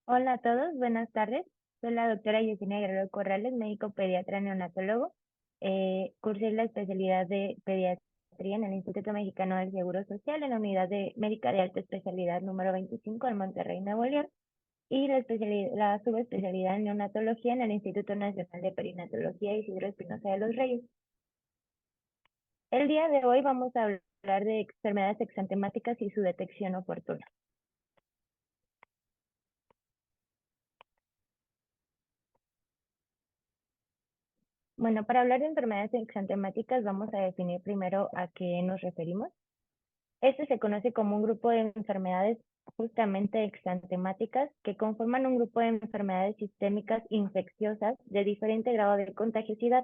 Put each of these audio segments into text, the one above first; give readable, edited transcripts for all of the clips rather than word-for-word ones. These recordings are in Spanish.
Hola a todos, buenas tardes. Soy la doctora Yesenia Guerrero Corrales, médico pediatra neonatólogo. Cursé la especialidad de pediatría en el Instituto Mexicano del Seguro Social en la unidad de médica de alta especialidad número 25 en Monterrey, Nuevo León, y la subespecialidad en neonatología en el Instituto Nacional de Perinatología Isidro Espinosa de los Reyes. El día de hoy vamos a hablar de enfermedades exantemáticas y su detección oportuna. Bueno, para hablar de enfermedades exantemáticas vamos a definir primero a qué nos referimos. Este se conoce como un grupo de enfermedades justamente exantemáticas que conforman un grupo de enfermedades sistémicas infecciosas de diferente grado de contagiosidad.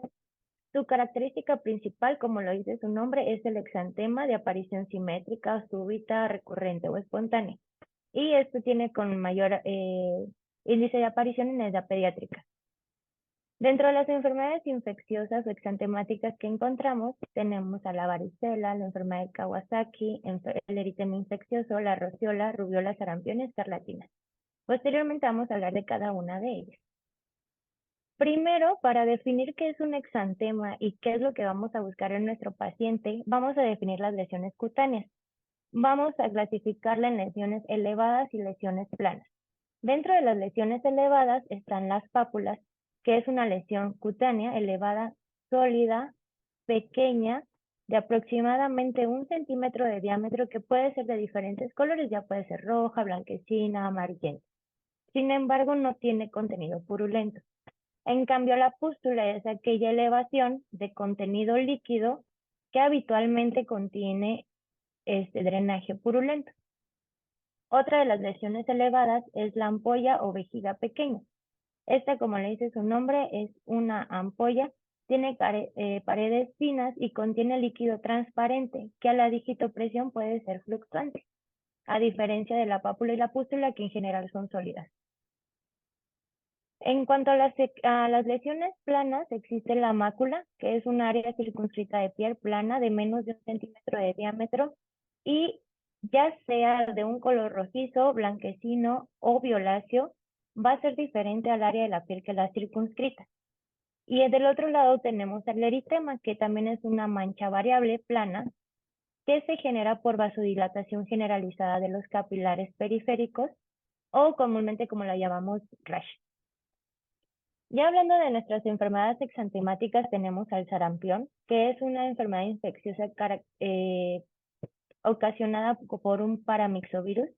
Su característica principal, como lo dice su nombre, es el exantema de aparición simétrica, súbita, recurrente o espontánea. Y esto tiene con mayor índice de aparición en edad pediátrica. Dentro de las enfermedades infecciosas o exantemáticas que encontramos, tenemos a la varicela, la enfermedad de Kawasaki, el eritema infeccioso, la rociola, rubiola, sarampión y escarlatina. Posteriormente vamos a hablar de cada una de ellas. Primero, para definir qué es un exantema y qué es lo que vamos a buscar en nuestro paciente, vamos a definir las lesiones cutáneas. Vamos a clasificarla en lesiones elevadas y lesiones planas. Dentro de las lesiones elevadas están las pápulas, que es una lesión cutánea elevada, sólida, pequeña, de aproximadamente 1 centímetro de diámetro, que puede ser de diferentes colores, ya puede ser roja, blanquecina, amarillenta. Sin embargo, no tiene contenido purulento. En cambio, la pústula es aquella elevación de contenido líquido que habitualmente contiene este drenaje purulento. Otra de las lesiones elevadas es la ampolla o vejiga pequeña. Esta, como le dice su nombre, es una ampolla, tiene paredes finas y contiene líquido transparente, que a la digitopresión puede ser fluctuante, a diferencia de la pápula y la pústula, que en general son sólidas. En cuanto a las lesiones planas, existe la mácula, que es un área circunscrita de piel plana de menos de 1 centímetro de diámetro y ya sea de un color rojizo, blanquecino o violáceo, va a ser diferente al área de la piel que la circunscrita. Y del otro lado tenemos el eritema, que también es una mancha variable plana que se genera por vasodilatación generalizada de los capilares periféricos o comúnmente como la llamamos rash. Ya hablando de nuestras enfermedades exantemáticas, tenemos al sarampión, que es una enfermedad infecciosa ocasionada por un paramyxovirus.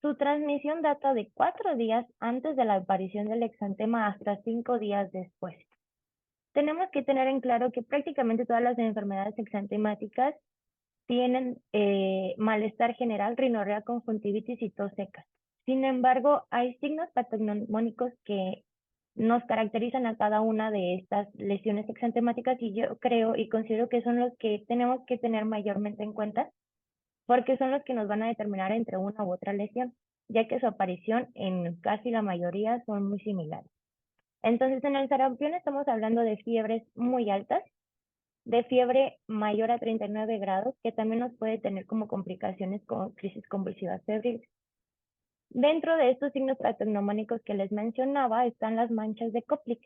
Su transmisión data de 4 días antes de la aparición del exantema hasta 5 días después. Tenemos que tener en claro que prácticamente todas las enfermedades exantemáticas tienen malestar general, rinorrea, conjuntivitis y tos seca. Sin embargo, hay signos patognomónicos que nos caracterizan a cada una de estas lesiones exantemáticas y yo creo y considero que son los que tenemos que tener mayormente en cuenta porque son los que nos van a determinar entre una u otra lesión, ya que su aparición en casi la mayoría son muy similares. Entonces, en el sarampión estamos hablando de fiebres muy altas, de fiebre mayor a 39 grados, que también nos puede tener como complicaciones con crisis convulsivas febriles. Dentro de estos signos patognomónicos que les mencionaba están las manchas de Koplik,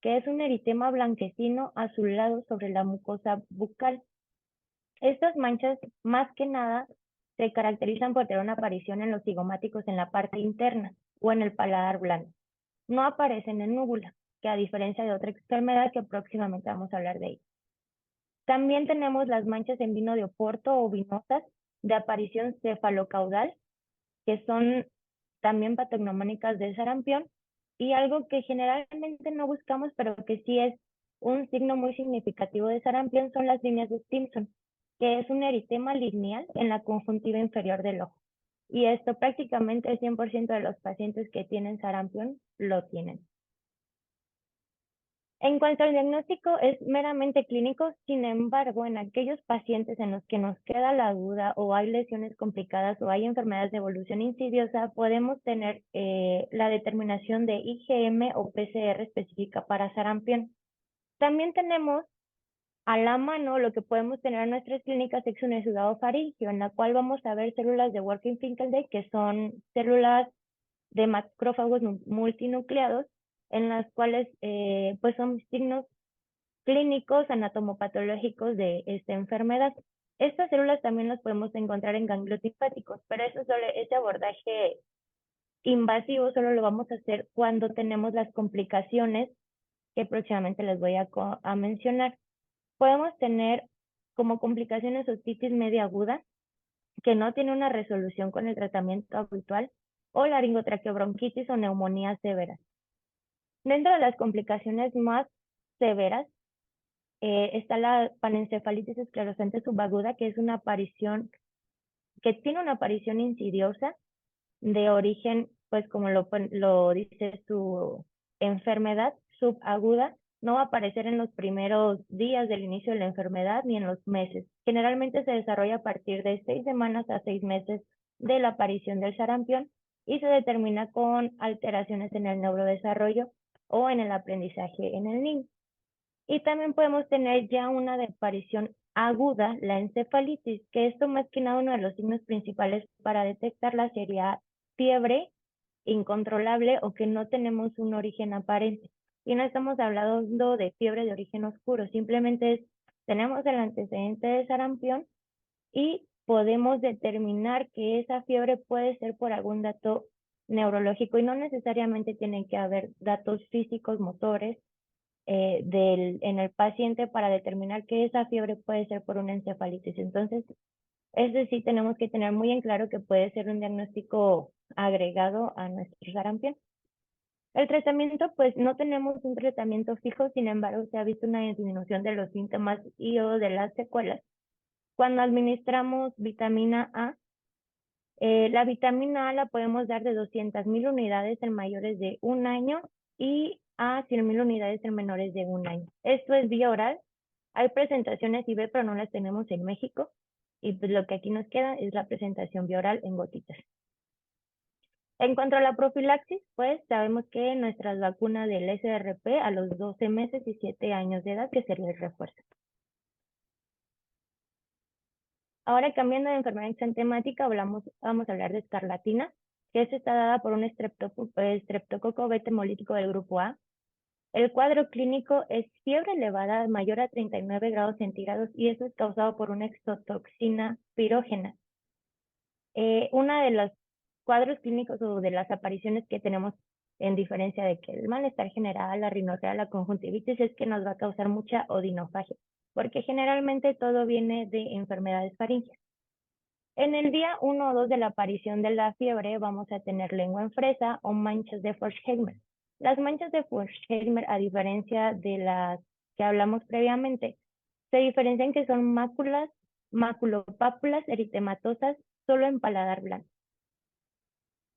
que es un eritema blanquecino azulado sobre la mucosa bucal. Estas manchas, más que nada, se caracterizan por tener una aparición en los cigomáticos en la parte interna o en el paladar blando. No aparecen en núvula, que a diferencia de otra enfermedad que próximamente vamos a hablar de ella. También tenemos las manchas en vino de Oporto o vinosas de aparición cefalocaudal, que son también patognomónicas del sarampión, y algo que generalmente no buscamos, pero que sí es un signo muy significativo de sarampión, son las líneas de Stimson, que es un eritema lineal en la conjuntiva inferior del ojo. Y esto prácticamente el 100% de los pacientes que tienen sarampión lo tienen. En cuanto al diagnóstico, es meramente clínico, sin embargo, en aquellos pacientes en los que nos queda la duda o hay lesiones complicadas o hay enfermedades de evolución insidiosa, podemos tener la determinación de IgM o PCR específica para sarampión. También tenemos a la mano lo que podemos tener en nuestras clínicas es un exudado faríngeo, en la cual vamos a ver células de Wernicke-Finkelday, que son células de macrófagos multinucleados, en las cuales pues son signos clínicos anatomopatológicos de esta enfermedad. Estas células también las podemos encontrar en ganglios linfáticos, pero ese abordaje invasivo solo lo vamos a hacer cuando tenemos las complicaciones que próximamente les voy a mencionar. Podemos tener como complicaciones otitis media aguda, que no tiene una resolución con el tratamiento habitual, o laringotraqueobronquitis o neumonía severa. Dentro de las complicaciones más severas está la panencefalitis esclerosante subaguda, que es una aparición, que tiene una aparición insidiosa de origen, pues como lo dice su enfermedad, subaguda. No va a aparecer en los primeros días del inicio de la enfermedad ni en los meses. Generalmente se desarrolla a partir de 6 semanas a 6 meses de la aparición del sarampión y se determina con alteraciones en el neurodesarrollo o en el aprendizaje en el niño. Y también podemos tener ya una de aparición aguda, la encefalitis, que esto más que nada uno de los signos principales para detectarla sería fiebre incontrolable o que no tenemos un origen aparente. Y no estamos hablando de fiebre de origen oscuro, simplemente tenemos el antecedente de sarampión y podemos determinar que esa fiebre puede ser por algún dato neurológico y no necesariamente tienen que haber datos físicos, motores, en el paciente para determinar que esa fiebre puede ser por una encefalitis. Entonces, es decir, tenemos que tener muy en claro que puede ser un diagnóstico agregado a nuestro sarampión. El tratamiento, pues no tenemos un tratamiento fijo, sin embargo, se ha visto una disminución de los síntomas y o de las secuelas. Cuando administramos vitamina A, la vitamina A la podemos dar de 200,000 unidades en mayores de 1 año y a 100,000 unidades en menores de 1 año. Esto es vía oral. Hay presentaciones IV, pero no las tenemos en México. Y pues lo que aquí nos queda es la presentación vía oral en gotitas. En cuanto a la profilaxis, pues sabemos que nuestras vacunas del SRP a los 12 meses y 7 años de edad, que sería el refuerzo. Ahora, cambiando de enfermedad exantemática, vamos a hablar de escarlatina, que está dada por un estreptococo beta hemolítico del grupo A. El cuadro clínico es fiebre elevada mayor a 39 grados centígrados y eso es causado por una exotoxina pirógena. Una de los cuadros clínicos o de las apariciones que tenemos en diferencia de que el malestar general, la rinorrea, la conjuntivitis, es que nos va a causar mucha odinofagia, porque generalmente todo viene de enfermedades faríngeas. En el día 1 o 2 de la aparición de la fiebre vamos a tener lengua en fresa o manchas de Forsheimer. Las manchas de Forsheimer, a diferencia de las que hablamos previamente, se diferencian que son maculopápulas eritematosas solo en paladar blanco.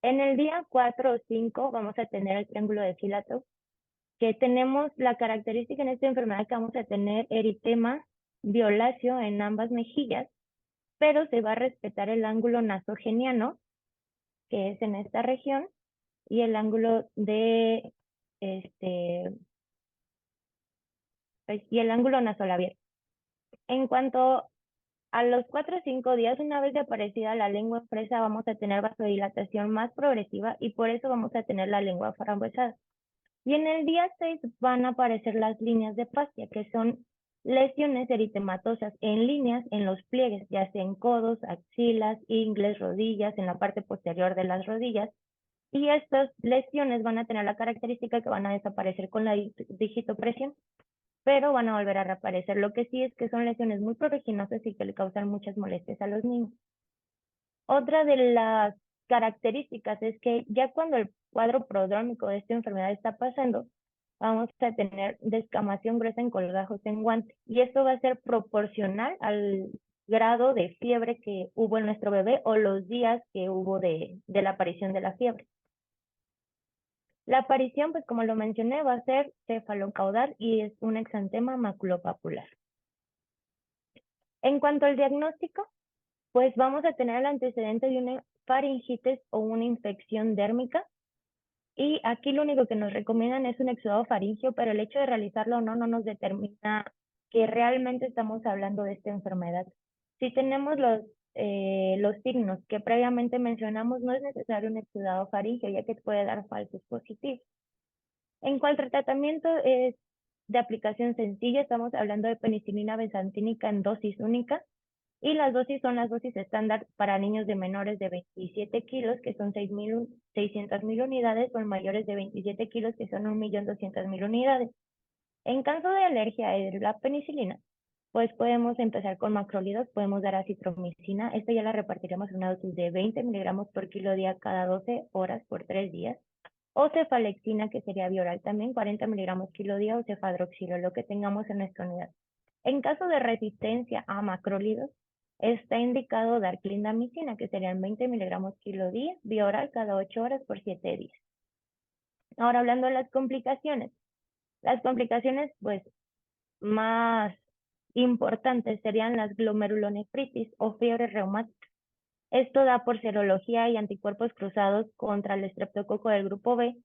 En el día 4 o 5 vamos a tener el triángulo de Filato, que tenemos la característica en esta enfermedad que vamos a tener eritema violáceo en ambas mejillas, pero se va a respetar el ángulo nasogeniano, que es en esta región, y el ángulo y el ángulo nasolabial. En cuanto a los 4 o 5 días, una vez de aparecida la lengua en fresa, vamos a tener vasodilatación más progresiva y por eso vamos a tener la lengua frambuesada. Y en el día 6 van a aparecer las líneas de Pastia, que son lesiones eritematosas en líneas en los pliegues, ya sea en codos, axilas, ingles, rodillas, en la parte posterior de las rodillas. Y estas lesiones van a tener la característica que van a desaparecer con la digitopresión, pero van a volver a reaparecer. Lo que sí es que son lesiones muy pruriginosas y que le causan muchas molestias a los niños. Otra de las características es que ya cuando el cuadro prodrómico de esta enfermedad está pasando, vamos a tener descamación gruesa en colgajos en guante. Y esto va a ser proporcional al grado de fiebre que hubo en nuestro bebé o los días que hubo de la aparición de la fiebre. La aparición, pues como lo mencioné, va a ser cefalocaudal y es un exantema maculopapular. En cuanto al diagnóstico, pues vamos a tener el antecedente de una faringitis o una infección dérmica. Y aquí lo único que nos recomiendan es un exudado faríngeo, pero el hecho de realizarlo o no nos determina que realmente estamos hablando de esta enfermedad. Si tenemos los los signos que previamente mencionamos, no es necesario un exudado faríngeo, ya que puede dar falsos positivos. En cuanto al tratamiento es de aplicación sencilla, estamos hablando de penicilina besantínica en dosis única, y las dosis son las dosis estándar para niños de menores de 27 kilos, que son 600,000 unidades, o en mayores de 27 kilos, que son 1,200,000 unidades. En caso de alergia a la penicilina, pues podemos empezar con macrólidos, podemos dar acitromicina. Esta ya la repartiremos en una dosis de 20 miligramos por kilo día cada 12 horas por 3 días. O cefalexina, que sería bioral también, 40 miligramos kilo día, o cefadroxilo, lo que tengamos en nuestra unidad. En caso de resistencia a macrólidos, está indicado dar clindamicina, que serían 20 miligramos kilo día, bioral cada 8 horas por 7 días. Ahora, hablando de las complicaciones. Las complicaciones, pues, más importantes serían las glomerulonefritis o fiebre reumática. Esto da por serología y anticuerpos cruzados contra el estreptococo del grupo B,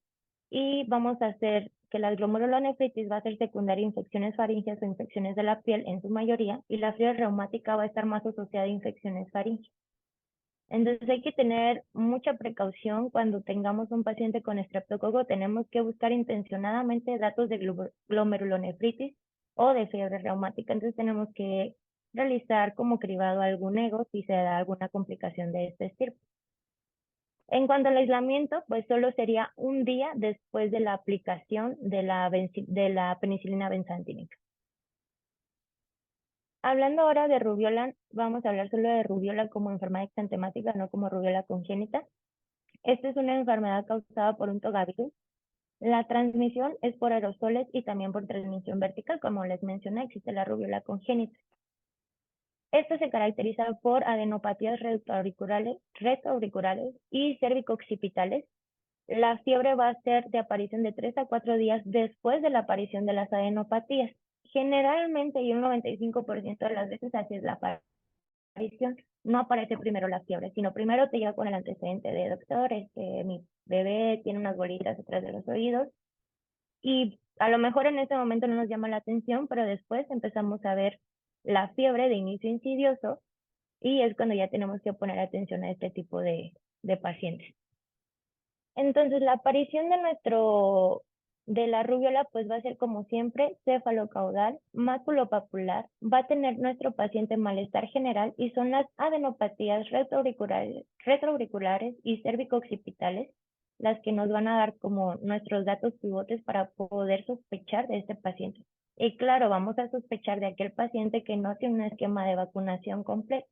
y vamos a hacer que la glomerulonefritis va a ser secundaria a infecciones faríngeas o infecciones de la piel en su mayoría, y la fiebre reumática va a estar más asociada a infecciones faríngeas. Entonces hay que tener mucha precaución cuando tengamos un paciente con estreptococo. Tenemos que buscar intencionadamente datos de glomerulonefritis o de fiebre reumática. Entonces tenemos que realizar como cribado algún ego si se da alguna complicación de este estilo. En cuanto al aislamiento, pues solo sería un día después de la aplicación de la penicilina benzatínica. Hablando ahora de rubiola, vamos a hablar solo de rubiola como enfermedad exantemática, no como rubiola congénita. Esta es una enfermedad causada por un togavirus. La transmisión es por aerosoles y también por transmisión vertical, como les mencioné, existe la rubiola congénita. Esto se caracteriza por adenopatías retroauriculares y cervicoccipitales. La fiebre va a ser de aparición de 3 a 4 días después de la aparición de las adenopatías. Generalmente, y un 95% de las veces, así es la aparición. No aparece primero la fiebre, sino primero te llega con el antecedente de doctor, mi bebé tiene unas bolitas detrás de los oídos, y a lo mejor en ese momento no nos llama la atención, pero después empezamos a ver la fiebre de inicio insidioso, y es cuando ya tenemos que poner atención a este tipo de pacientes. Entonces, la aparición de la rubiola, pues va a ser como siempre, cefalocaudal, maculopapular, va a tener nuestro paciente malestar general, y son las adenopatías retroauriculares y cervicoccipitales las que nos van a dar como nuestros datos pivotes para poder sospechar de este paciente. Y claro, vamos a sospechar de aquel paciente que no tiene un esquema de vacunación completo.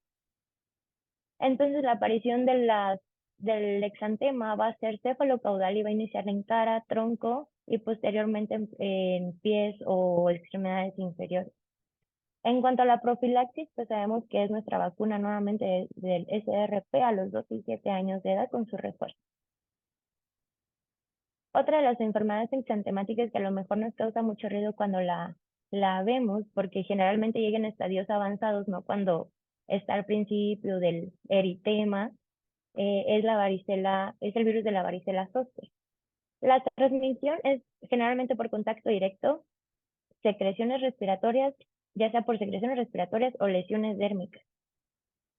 Entonces, la aparición del exantema va a ser cefalocaudal y va a iniciar en cara, tronco y posteriormente en pies o extremidades inferiores. En cuanto a la profilaxis, pues sabemos que es nuestra vacuna nuevamente del SRP a los 2 y 7 años de edad con su refuerzo. Otra de las enfermedades exantemáticas que a lo mejor nos causa mucho ruido cuando la vemos, porque generalmente llega en estadios avanzados, no cuando está al principio del eritema, es la varicela, es el virus de la varicela zoster. La transmisión es generalmente por contacto directo, secreciones respiratorias, ya sea por secreciones respiratorias o lesiones dérmicas.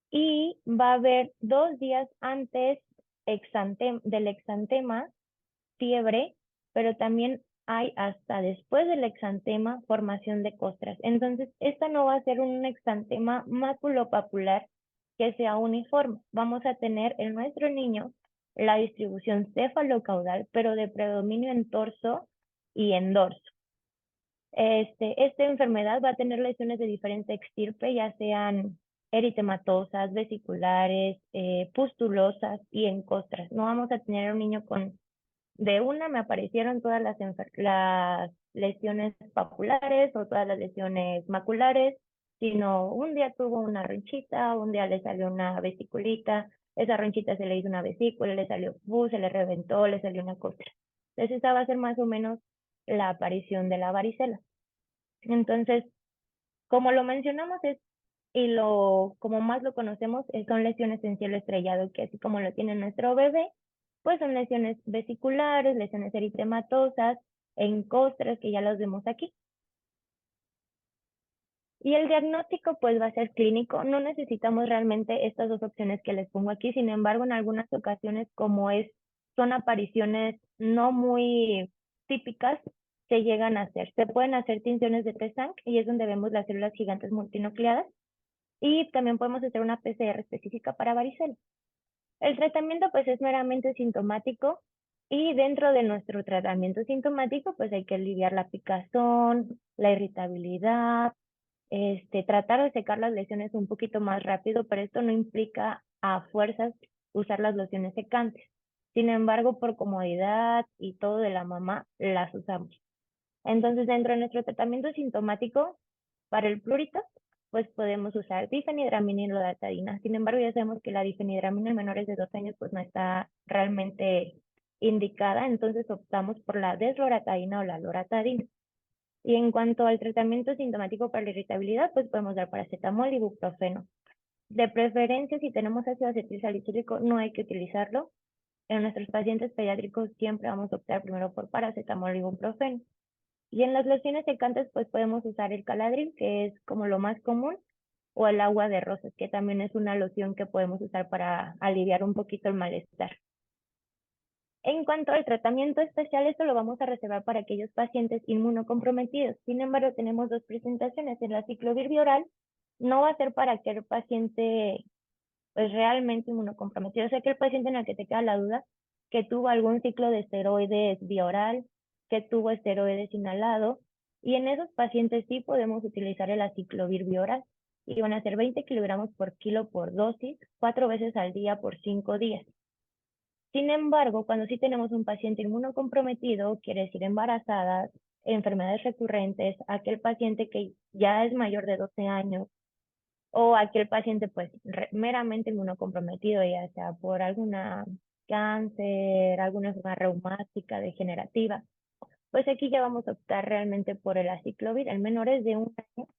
Y va a haber 2 días antes del exantema fiebre, pero también hay hasta después del exantema formación de costras. Entonces, esta no va a ser un exantema maculopapular que sea uniforme. Vamos a tener en nuestro niño la distribución cefalocaudal, pero de predominio en torso y en dorso. Esta enfermedad va a tener lesiones de diferente extirpe, ya sean eritematosas, vesiculares, pustulosas y en costras. No vamos a tener un niño con de una me aparecieron todas las lesiones papulares o todas las lesiones maculares, sino un día tuvo una ronchita, un día le salió una vesiculita, esa ronchita se le hizo una vesícula, le salió pus, se le reventó, le salió una costra. Entonces esa va a ser más o menos la aparición de la varicela. Entonces, como lo mencionamos como más lo conocemos, son lesiones en cielo estrellado, que así como lo tiene nuestro bebé, pues son lesiones vesiculares, lesiones eritematosas, en costras, que ya los vemos aquí. Y el diagnóstico pues va a ser clínico. No necesitamos realmente estas dos opciones que les pongo aquí. Sin embargo, en algunas ocasiones, son apariciones no muy típicas, se llegan a hacer. Se pueden hacer tinciones de T-Sank y es donde vemos las células gigantes multinucleadas. Y también podemos hacer una PCR específica para varicela. El tratamiento pues es meramente sintomático y dentro de nuestro tratamiento sintomático pues hay que aliviar la picazón, la irritabilidad, tratar de secar las lesiones un poquito más rápido, pero esto no implica a fuerzas usar las lociones secantes. Sin embargo, por comodidad y todo de la mamá, las usamos. Entonces, dentro de nuestro tratamiento sintomático, para el prurito, pues podemos usar difenhidramina y loratadina. Sin embargo, ya sabemos que la difenhidramina en menores de 2 años pues no está realmente indicada, entonces optamos por la desloratadina o la loratadina. Y en cuanto al tratamiento sintomático para la irritabilidad, pues podemos dar paracetamol y ibuprofeno. De preferencia, si tenemos ácido acetilsalicílico, no hay que utilizarlo. En nuestros pacientes pediátricos siempre vamos a optar primero por paracetamol y ibuprofeno. Y en las lesiones secantes, pues podemos usar el Caladril, que es como lo más común, o el agua de rosas, que también es una loción que podemos usar para aliviar un poquito el malestar. En cuanto al tratamiento especial, esto lo vamos a reservar para aquellos pacientes inmunocomprometidos. Sin embargo, tenemos dos presentaciones. En la ciclovir oral no va a ser para aquel paciente pues realmente inmunocomprometido. O sea, aquel paciente en el que te queda la duda que tuvo algún ciclo de esteroides vía oral, que tuvo esteroides inhalado. Y en esos pacientes sí podemos utilizar el aciclovir bioral. Y van a ser 20 kilogramos por kilo por dosis, 4 veces al día por 5 días. Sin embargo, cuando sí tenemos un paciente inmunocomprometido, quiere decir embarazadas, enfermedades recurrentes, aquel paciente que ya es mayor de 12 años, o aquel paciente pues meramente inmunocomprometido, ya sea por alguna cáncer, alguna enfermedad reumática, degenerativa, pues aquí ya vamos a optar realmente por el aciclovir. En menores de 1 año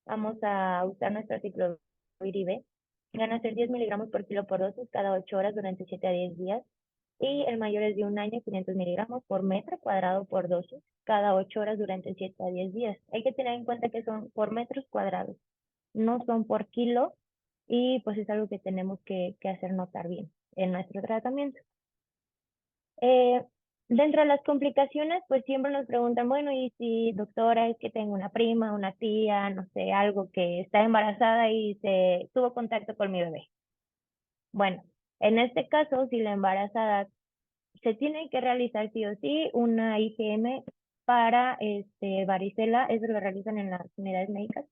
vamos a usar nuestro aciclovir IV. Van a ser 10 miligramos por kilo por dosis cada 8 horas durante 7 a 10 días. Y el mayor es de 1 año, 500 miligramos por metro cuadrado por dosis cada 8 horas durante 7 a 10 días. Hay que tener en cuenta que son por metros cuadrados, no son por kilo, y pues es algo que tenemos que hacer notar bien en nuestro tratamiento. Eh, Dentro de las complicaciones, pues siempre nos preguntan, bueno, y si doctora, es que tengo una prima, una tía, no sé, algo que está embarazada y se tuvo contacto con mi bebé. Bueno, en este caso, si la embarazada se tiene que realizar sí o sí una IgM para varicela, eso lo realizan en las unidades médicas.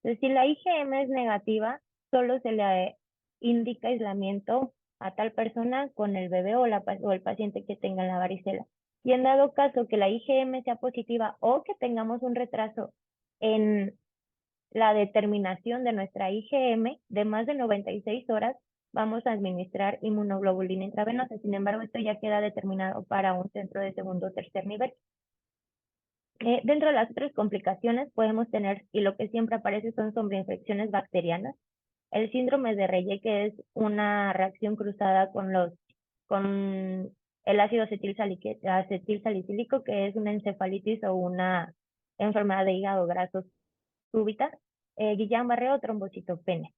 Entonces, si la IgM es negativa, solo se le indica aislamiento a tal persona con el bebé o el paciente que tenga la varicela. Y en dado caso que la IgM sea positiva o que tengamos un retraso en la determinación de nuestra IgM de más de 96 horas, vamos a administrar inmunoglobulina intravenosa. Sin embargo, esto ya queda determinado para un centro de segundo o tercer nivel. Dentro de las otras complicaciones podemos tener, y lo que siempre aparece son sobreinfecciones bacterianas, el síndrome de Reye, que es una reacción cruzada con el ácido acetilsalicílico, que es una encefalitis o una enfermedad de hígado graso súbita, Guillain-Barré o trombocitopenia.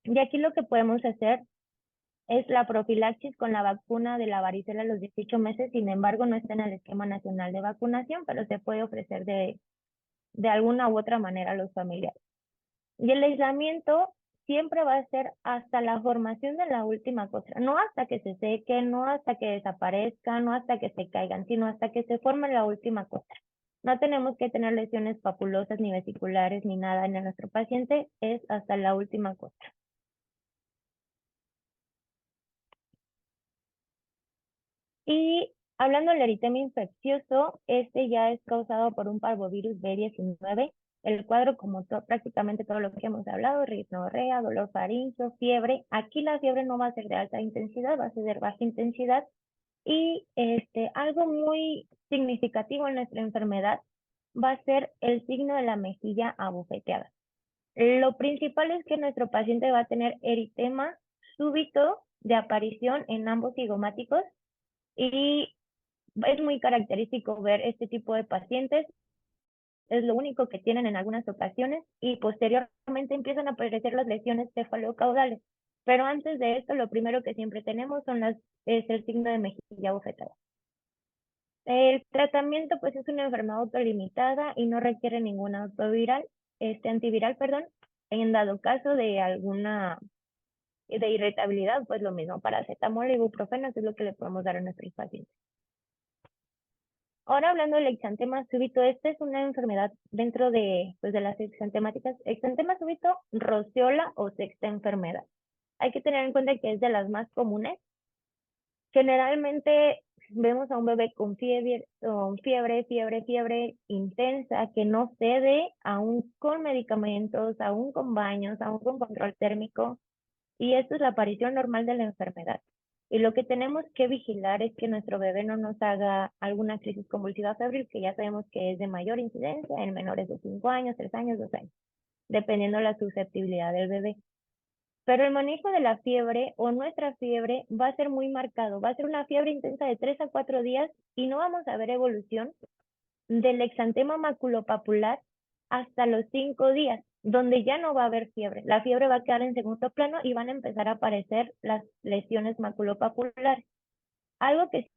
Y aquí lo que podemos hacer es la profilaxis con la vacuna de la varicela a los 18 meses. Sin embargo, no está en el esquema nacional de vacunación, pero se puede ofrecer de alguna u otra manera a los familiares. Y el aislamiento siempre va a ser hasta la formación de la última costra, no hasta que se seque, no hasta que desaparezca, no hasta que se caigan, sino hasta que se forme la última costra. No tenemos que tener lesiones papulosas ni vesiculares ni nada en nuestro paciente, es hasta la última costra. Y hablando del eritema infeccioso, este ya es causado por un parvovirus B19. El cuadro, como prácticamente todo lo que hemos hablado, rinorrea, dolor faríngeo, fiebre. Aquí la fiebre no va a ser de alta intensidad, va a ser de baja intensidad. Y algo muy significativo en nuestra enfermedad va a ser el signo de la mejilla abofeteada. Lo principal es que nuestro paciente va a tener eritema súbito de aparición en ambos cigomáticos, y es muy característico ver este tipo de pacientes es lo único que tienen en algunas ocasiones y posteriormente empiezan a aparecer las lesiones cefalocaudales. Pero antes de esto, lo primero que siempre tenemos es el signo de mejilla bofetada. El tratamiento pues es una enfermedad autolimitada y no requiere ningún antiviral, perdón. En dado caso de alguna de irritabilidad, pues lo mismo, paracetamol y ibuprofeno, que es lo que le podemos dar a nuestros pacientes. Ahora hablando del exantema súbito, esta es una enfermedad dentro de, pues, de las exantemáticas. Exantema súbito, roceola o sexta enfermedad. Hay que tener en cuenta que es de las más comunes. Generalmente vemos a un bebé con fiebre intensa, que no cede, aún con medicamentos, aún con baños, aún con control térmico. Y esto es la aparición normal de la enfermedad. Y lo que tenemos que vigilar es que nuestro bebé no nos haga alguna crisis convulsiva febril, que ya sabemos que es de mayor incidencia en menores de 5 años, 3 años, 2 años, dependiendo la susceptibilidad del bebé. Pero el manejo de la fiebre o nuestra fiebre va a ser muy marcado. Va a ser una fiebre intensa de 3 a 4 días y no vamos a ver evolución del exantema maculopapular hasta los 5 días, donde ya no va a haber fiebre. La fiebre va a quedar en segundo plano y van a empezar a aparecer las lesiones maculopapulares. Algo que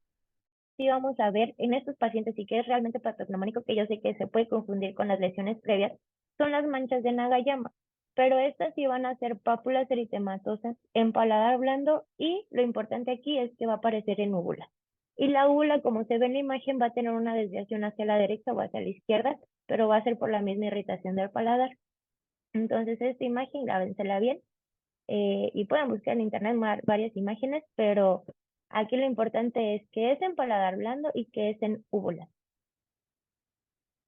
sí vamos a ver en estos pacientes y que es realmente patognomónico, que yo sé que se puede confundir con las lesiones previas, son las manchas de Nagayama. Pero estas sí van a ser pápulas eritematosas en paladar blando y lo importante aquí es que va a aparecer en úvula. Y la úvula, como se ve en la imagen, va a tener una desviación hacia la derecha o hacia la izquierda, pero va a ser por la misma irritación del paladar. Entonces, esta imagen, grábensela bien, y pueden buscar en internet varias imágenes, pero aquí lo importante es que es en paladar blando y que es en úvula.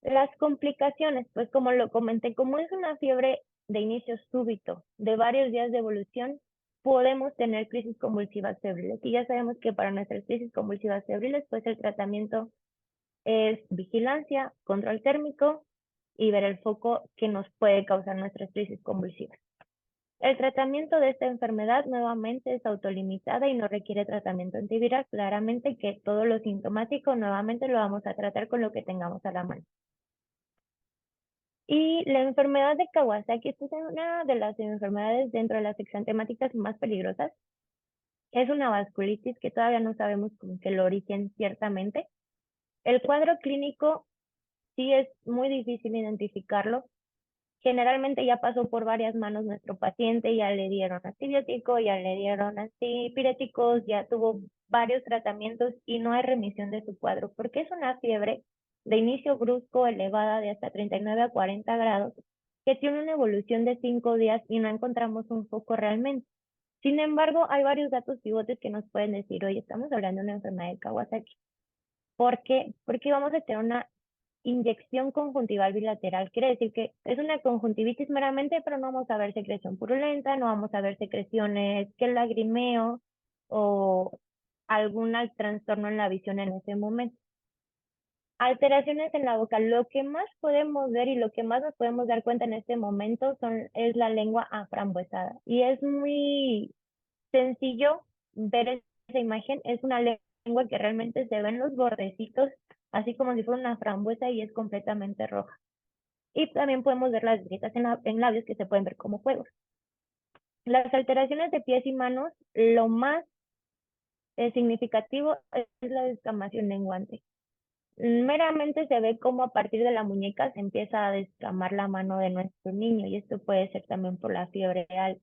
Las complicaciones, pues como lo comenté, como es una fiebre de inicio súbito, de varios días de evolución, podemos tener crisis convulsivas febriles. Y ya sabemos que para nuestras crisis convulsivas febriles, pues el tratamiento es vigilancia, control térmico y ver el foco que nos puede causar nuestras crisis convulsivas. El tratamiento de esta enfermedad nuevamente es autolimitada y no requiere tratamiento antiviral. Claramente que todo lo sintomático nuevamente lo vamos a tratar con lo que tengamos a la mano. Y la enfermedad de Kawasaki, esta es una de las enfermedades dentro de las exantemáticas más peligrosas. Es una vasculitis que todavía no sabemos con qué el origen ciertamente. El cuadro clínico sí es muy difícil identificarlo. Generalmente ya pasó por varias manos nuestro paciente, ya le dieron antibiótico, ya le dieron antipiréticos, ya tuvo varios tratamientos y no hay remisión de su cuadro, porque es una fiebre de inicio brusco elevada de hasta 39 a 40 grados, que tiene una evolución de 5 días y no encontramos un foco realmente. Sin embargo, hay varios datos pivotes que nos pueden decir, oye, estamos hablando de una enfermedad de Kawasaki. ¿Por qué? Porque vamos a tener una inyección conjuntival bilateral. Quiere decir que es una conjuntivitis meramente, pero no vamos a ver secreción purulenta, no vamos a ver secreciones que el lagrimeo o algún trastorno en la visión en ese momento. Alteraciones en la boca. Lo que más podemos ver y lo que más nos podemos dar cuenta en este momento es la lengua aframbuesada. Y es muy sencillo ver esa imagen. Es una lengua que realmente se ven los bordecitos, así como si fuera una frambuesa y es completamente roja. Y también podemos ver las grietas en labios que se pueden ver como fuegos. Las alteraciones de pies y manos, lo más significativo es la descamación menguante. Meramente se ve como a partir de la muñeca se empieza a descamar la mano de nuestro niño y esto puede ser también por la fiebre alta.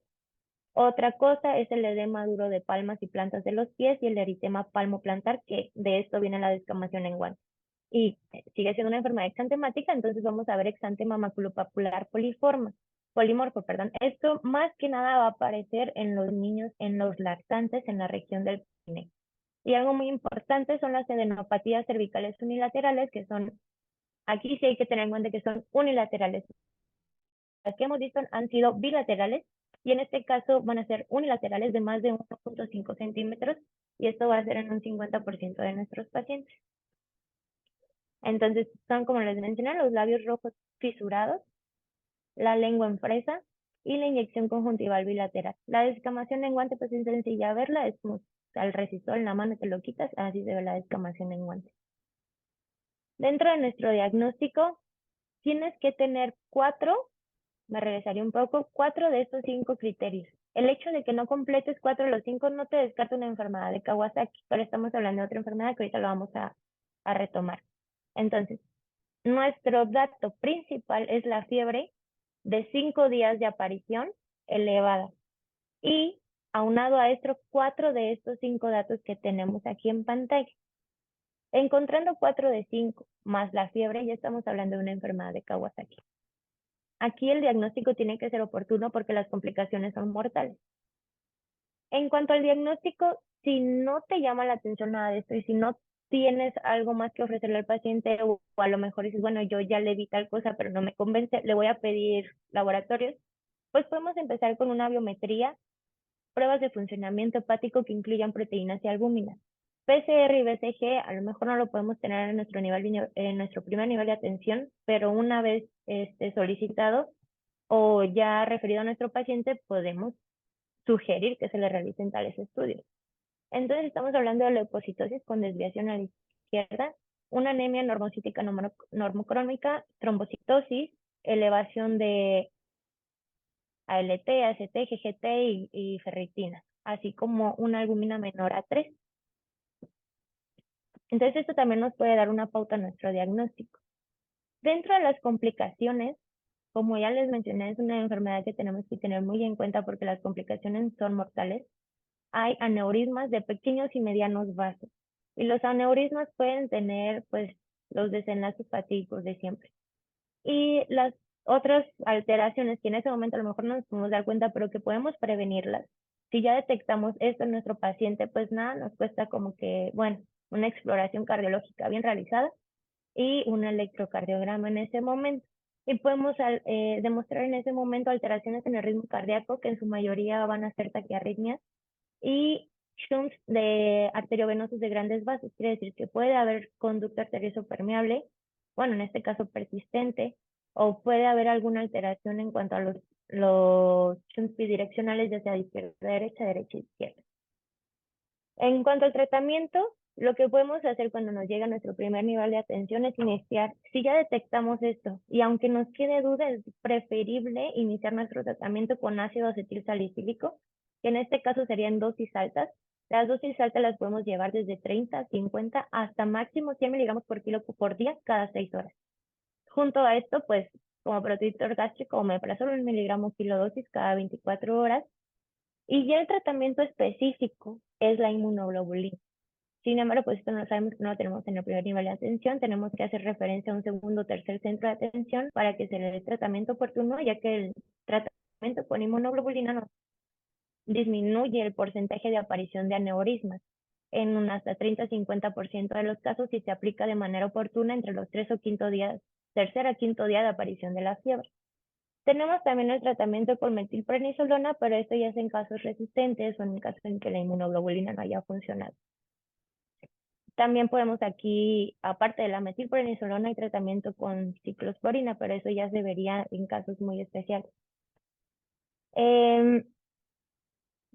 Otra cosa es el edema duro de palmas y plantas de los pies y el eritema palmoplantar, que de esto viene la descamación en guante. Y sigue siendo una enfermedad exantemática, entonces vamos a ver exantema maculopapular polimorfo, perdón. Esto más que nada va a aparecer en los niños, en los lactantes, en la región del pene. Y algo muy importante son las adenopatías cervicales unilaterales, que son, aquí sí hay que tener en cuenta que son unilaterales. Las que hemos visto han sido bilaterales y en este caso van a ser unilaterales de más de 1.5 centímetros y esto va a ser en un 50% de nuestros pacientes. Entonces son, como les mencioné, los labios rojos fisurados, la lengua en fresa y la inyección conjuntival bilateral. La descamación en guante pues es sencilla verla, es como al resistor en la mano te lo quitas, así se ve la descamación en guante. Dentro de nuestro diagnóstico, tienes que tener 4, me regresaría un poco, 4 de estos 5 criterios. El hecho de que no completes 4 de los 5 no te descarta una enfermedad de Kawasaki, pero estamos hablando de otra enfermedad que ahorita lo vamos a retomar. Entonces, nuestro dato principal es la fiebre de 5 días de aparición elevada. Y aunado a esto, 4 de estos 5 datos que tenemos aquí en pantalla. Encontrando 4 de 5 más la fiebre, ya estamos hablando de una enfermedad de Kawasaki. Aquí el diagnóstico tiene que ser oportuno porque las complicaciones son mortales. En cuanto al diagnóstico, si no te llama la atención nada de esto y si no tienes algo más que ofrecerle al paciente o a lo mejor dices, bueno, yo ya le di tal cosa, pero no me convence, le voy a pedir laboratorios, pues podemos empezar con una biometría, pruebas de funcionamiento hepático que incluyan proteínas y albúminas. PCR y BCG a lo mejor no lo podemos tener en nuestro en nuestro primer nivel de atención, pero una vez solicitado o ya referido a nuestro paciente, podemos sugerir que se le realicen tales estudios. Entonces estamos hablando de leucocitosis con desviación a la izquierda, una anemia normocítica normocrónica, trombocitosis, elevación de ALT, ACT, GGT y ferritina, así como una albúmina menor a 3. Entonces esto también nos puede dar una pauta a nuestro diagnóstico. Dentro de las complicaciones, como ya les mencioné, es una enfermedad que tenemos que tener muy en cuenta porque las complicaciones son mortales. Hay aneurismas de pequeños y medianos vasos. Y los aneurismas pueden tener, pues, los desenlaces fatídicos de siempre. Y las otras alteraciones que en ese momento a lo mejor no nos podemos dar cuenta, pero que podemos prevenirlas. Si ya detectamos esto en nuestro paciente, pues nada, nos cuesta como que, bueno, una exploración cardiológica bien realizada y un electrocardiograma en ese momento. Y podemos demostrar en ese momento alteraciones en el ritmo cardíaco, que en su mayoría van a ser taquiarritmias, y shunts de arteriovenosos de grandes vasos. Quiere decir que puede haber conducto arterioso permeable, bueno, en este caso persistente, o puede haber alguna alteración en cuanto a los shunts bidireccionales, ya sea de izquierda a derecha, derecha a izquierda. En cuanto al tratamiento, lo que podemos hacer cuando nos llega nuestro primer nivel de atención es iniciar, si ya detectamos esto, y aunque nos quede duda, es preferible iniciar nuestro tratamiento con ácido acetil salicílico, que en este caso serían dosis altas. Las dosis altas las podemos llevar desde 30, 50 hasta máximo 100 miligramos por kilo por día cada 6 horas. Junto a esto, pues, como protector gástrico, omeprazol 1 miligramo kilo dosis cada 24 horas. Y ya el tratamiento específico es la inmunoglobulina. Sin embargo, pues esto no lo sabemos que no lo tenemos en el primer nivel de atención. Tenemos que hacer referencia a un segundo o tercer centro de atención para que se le dé tratamiento oportuno, ya que el tratamiento con inmunoglobulina nos disminuye el porcentaje de aparición de aneurismas en un hasta 30-50% de los casos si se aplica de manera oportuna entre los 3 o 5 días, tercer a quinto día de aparición de la fiebre. Tenemos también el tratamiento con metilprednisolona, pero esto ya es en casos resistentes o en caso en que la inmunoglobulina no haya funcionado. También podemos aquí, aparte de la metilprednisolona, hay tratamiento con ciclosporina, pero eso ya se vería en casos muy especiales.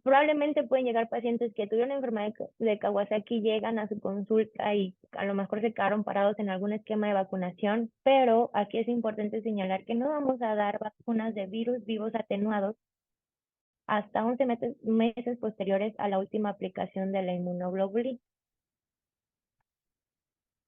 Probablemente pueden llegar pacientes que tuvieron enfermedad de Kawasaki, llegan a su consulta y a lo mejor se quedaron parados en algún esquema de vacunación, pero aquí es importante señalar que no vamos a dar vacunas de virus vivos atenuados hasta 11 meses posteriores a la última aplicación de la inmunoglobulina.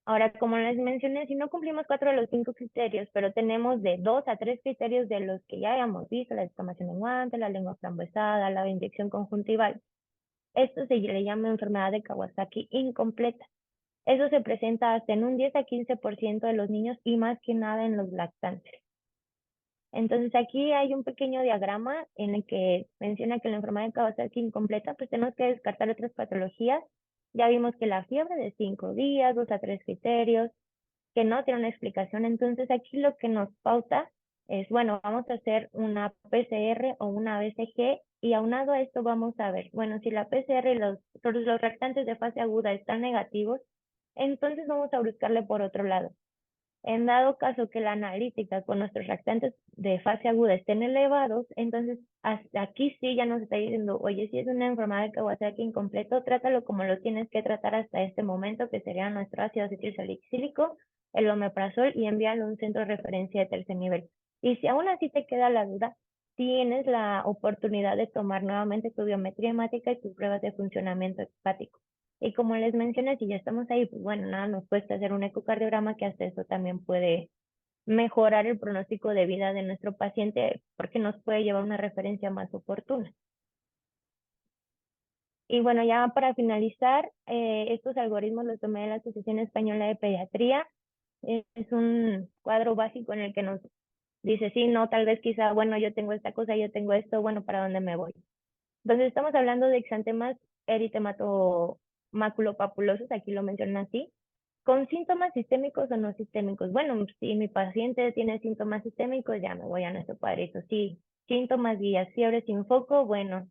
Ahora, como les mencioné, si no cumplimos 4 de los 5 criterios, pero tenemos de 2 a 3 criterios de los que ya hayamos visto, la descamación en guante, la lengua frambuesada, la inyección conjuntival, esto se le llama enfermedad de Kawasaki incompleta. Eso se presenta hasta en un 10 a 15% de los niños y más que nada en los lactantes. Entonces aquí hay un pequeño diagrama en el que menciona que la enfermedad de Kawasaki incompleta, pues tenemos que descartar otras patologías. Ya vimos que la fiebre de 5 días, 2 a 3 criterios, que no tiene una explicación. Entonces aquí lo que nos pauta es, bueno, vamos a hacer una PCR o una BCG y aunado a esto vamos a ver, bueno, si la PCR y los lactantes de fase aguda están negativos, entonces vamos a buscarle por otro lado. En dado caso que la analítica con nuestros lactantes de fase aguda estén elevados, entonces hasta aquí sí ya nos está diciendo, oye, si es una enfermedad de Kawasaki incompleto, trátalo como lo tienes que tratar hasta este momento, que sería nuestro ácido acetilsalicílico el omeprazol y envíalo a un centro de referencia de tercer nivel. Y si aún así te queda la duda, tienes la oportunidad de tomar nuevamente tu biometría hemática y tus pruebas de funcionamiento hepático. Y como les mencioné, si ya estamos ahí, pues bueno, nada, nos cuesta hacer un ecocardiograma, que hasta eso también puede mejorar el pronóstico de vida de nuestro paciente porque nos puede llevar una referencia más oportuna. Y bueno, ya para finalizar, estos algoritmos los tomé de la Asociación Española de Pediatría. Es un cuadro básico en el que nos dice, sí, no, tal vez quizá, bueno, yo tengo esta cosa, yo tengo esto, bueno, ¿para dónde me voy? Entonces estamos hablando de exantemas eritematomaculopapulosos, aquí lo mencionan así, con síntomas sistémicos o no sistémicos. Bueno, si mi paciente tiene síntomas sistémicos, ya me voy a nuestro cuadrito. Sí, síntomas, guías, fiebre sin foco, bueno,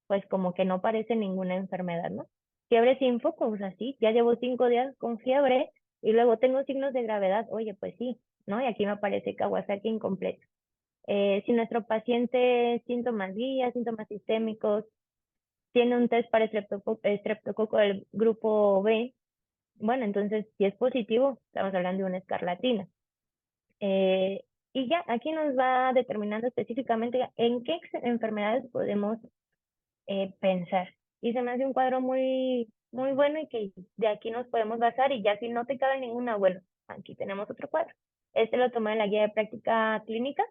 pues como que no parece ninguna enfermedad, ¿no? Fiebre sin foco, o sea, sí, ya llevo 5 días con fiebre y luego tengo signos de gravedad, oye, pues sí, ¿no? Y aquí me aparece Kawasaki incompleto. Si nuestro paciente síntomas guías, síntomas sistémicos, tiene un test para estreptococo del grupo B, bueno, entonces si es positivo, estamos hablando de una escarlatina. Eh, y ya, aquí nos va determinando específicamente en qué enfermedades podemos pensar. Y se me hace un cuadro muy, muy bueno y que de aquí nos podemos basar y ya si no te cabe ninguna, bueno, aquí tenemos otro cuadro. Este lo tomé en la guía de práctica clínica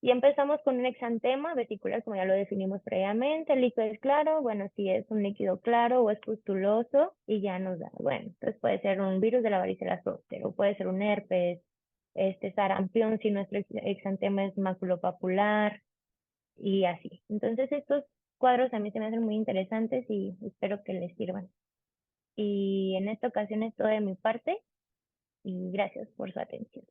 y empezamos con un exantema vesicular, como ya lo definimos previamente. El líquido es claro, bueno, si es un líquido claro o es pustuloso y ya nos da, bueno, entonces puede ser un virus de la varicela zoster o puede ser un herpes, sarampión si nuestro exantema es maculopapular y así. Entonces estos cuadros a mí se me hacen muy interesantes y espero que les sirvan. Y en esta ocasión es todo de mi parte y gracias por su atención.